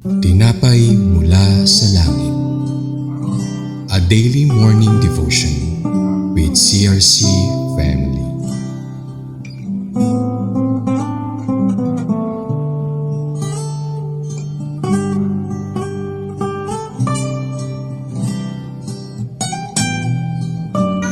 Tinapay mula sa langit. A daily morning devotion with CRC Family.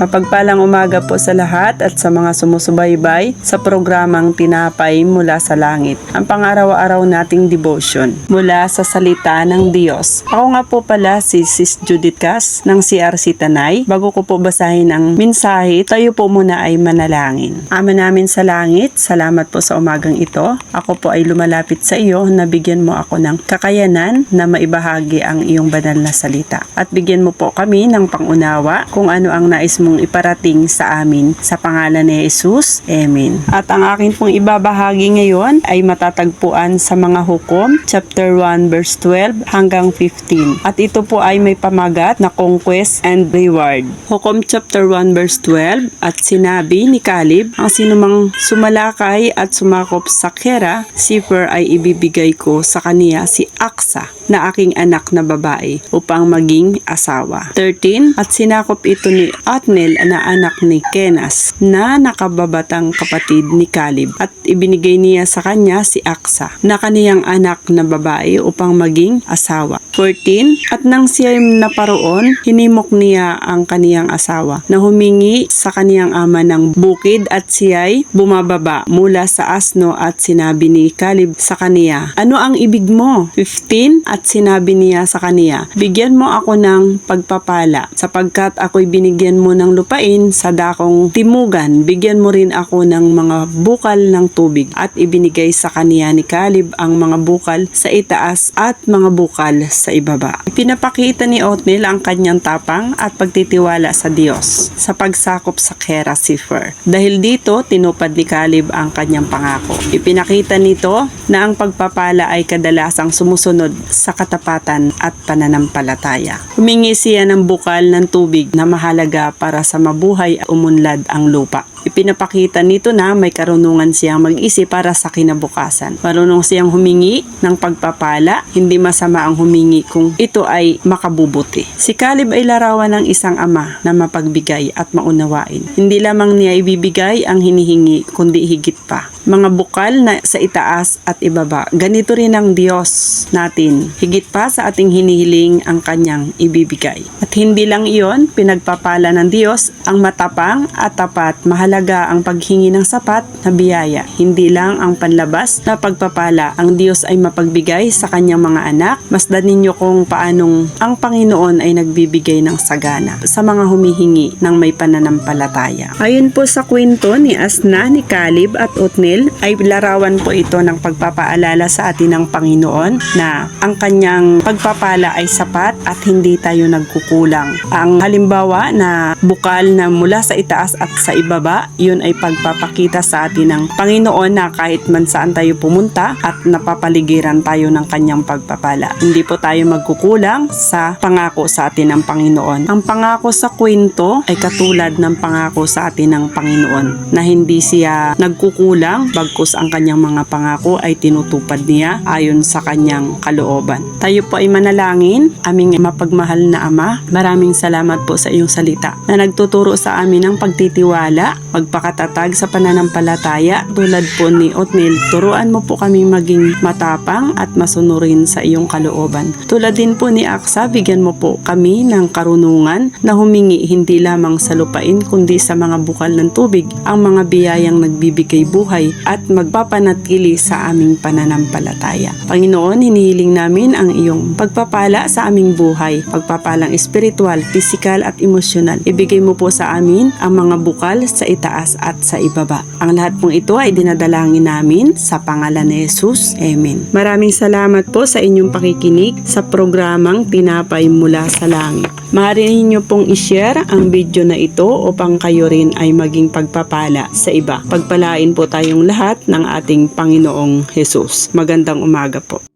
Mapagpalang umaga po sa lahat at sa mga sumusubaybay sa programang Tinapay mula sa Langit, ang pang-araw-araw nating devotion mula sa salita ng Diyos. Ako nga po pala si Sis Judith Cas ng CRC Tanay. Bago ko po basahin ang mensahe, tayo po muna ay manalangin. Ama namin sa langit, salamat po sa umagang ito. Ako po ay lumalapit sa iyo na bigyan mo ako ng kakayanan na maibahagi ang iyong banal na salita. At bigyan mo po kami ng pangunawa kung ano ang nais mong iparating sa amin sa pangalan ni Jesus. Amen. At ang akin pong ibabahagi ngayon ay matatagpuan sa mga Hukom, chapter 1 verse 12 hanggang 15. At ito po ay may pamagat na conquest and reward. Hukom chapter 1 verse 12, at sinabi ni Caleb, ang sinumang sumalakay at sumakop sa Kera, Sefer ay ibibigay ko sa kaniya si Aksa na aking anak na babae upang maging asawa. 13, at sinakop ito ni Otniel na anak ni Kenas na nakababatang kapatid ni Caleb, at ibinigay niya sa kanya si Aksa na kaniyang anak na babae upang maging asawa. 14, at nang siya'y naparoon, hinimok niya ang kaniyang asawa na humingi sa kaniyang ama ng bukid, at siya'y bumababa mula sa asno, at sinabi ni Caleb sa kaniya, ano ang ibig mo? 15, at sinabi niya sa kaniya, bigyan mo ako ng pagpapala sapagkat ako'y binigyan mo ng lupain sa dakong timugan, bigyan mo rin ako ng mga bukal ng tubig. At ibinigay sa kaniya ni Caleb ang mga bukal sa itaas at mga bukal sa ibaba. Pinapakita ni Otniel ang kanyang tapang at pagtitiwala sa Diyos sa pagsakop sa Kera Sefer. Dahil dito, tinupad ni Caleb ang kanyang pangako. Ipinakita nito na ang pagpapala ay kadalasang sumusunod sa katapatan at pananampalataya. Humingi siya ng bukal ng tubig na mahalaga para sa mabuhay at umunlad ang lupa. Ipinapakita nito na may karunungan siyang mag-isip para sa kinabukasan. Marunong siyang humingi ng pagpapala, hindi masama ang humingi kung ito ay makabubuti. Si Caleb ay larawan ng isang ama na mapagbigay at maunawain. Hindi lamang niya ibibigay ang hinihingi, kundi higit pa. Mga bukal na sa itaas at ibaba. Ganito rin ang Diyos natin. Higit pa sa ating hinihiling ang kanyang ibibigay. At hindi lang iyon, pinagpapala ng Diyos ang matapang at tapat. Mahalaga ang paghingi ng sapat na biyaya. Hindi lang ang panlabas na pagpapala. Ang Diyos ay mapagbigay sa kanyang mga anak. Masdan ninyo kung paanong ang Panginoon ay nagbibigay ng sagana sa mga humihingi ng may pananampalataya. Ayon po sa kwento ni Asna, ni Caleb at Otniel, ay larawan po ito ng pagpapaalala sa atin ng Panginoon na ang kanyang pagpapala ay sapat at hindi tayo nagkukulang. Ang halimbawa na bukal na mula sa itaas at sa ibaba, yun ay pagpapakita sa atin ng Panginoon na kahit man saan tayo pumunta at napapaligiran tayo ng kanyang pagpapala. Hindi po tayo magkukulang sa pangako sa atin ng Panginoon. Ang pangako sa kwento ay katulad ng pangako sa atin ng Panginoon na hindi siya nagkukulang, bagkus ang kanyang mga pangako ay tinutupad niya ayon sa kanyang kalooban. Tayo po ay manalangin. Aming mapagmahal na Ama, maraming salamat po sa iyong salita na nagtuturo sa amin ng pagtitiwala, magpakatatag sa pananampalataya. Tulad po ni Otniel, turuan mo po kami maging matapang at masunurin sa iyong kalooban. Tulad din po ni Aksa, bigyan mo po kami ng karunungan na humingi hindi lamang sa lupain kundi sa mga bukal ng tubig, ang mga biyayang nagbibigay buhay at magpapanatili sa aming pananampalataya. Panginoon, hinihiling namin ang iyong pagpapala sa aming buhay, pagpapalang espiritual, pisikal at emosyonal. Ibigay mo po sa amin ang mga bukal sa itaas at sa ibaba. Ang lahat pong ito ay dinadalangin namin sa pangalan ni Jesus. Amen. Maraming salamat po sa inyong pakikinig sa programang Tinapay mula sa Langit. Maaari niyo pong i-share ang video na ito upang kayo rin ay maging pagpapala sa iba. Pagpalain po tayong lahat ng ating Panginoong Jesus. Magandang umaga po.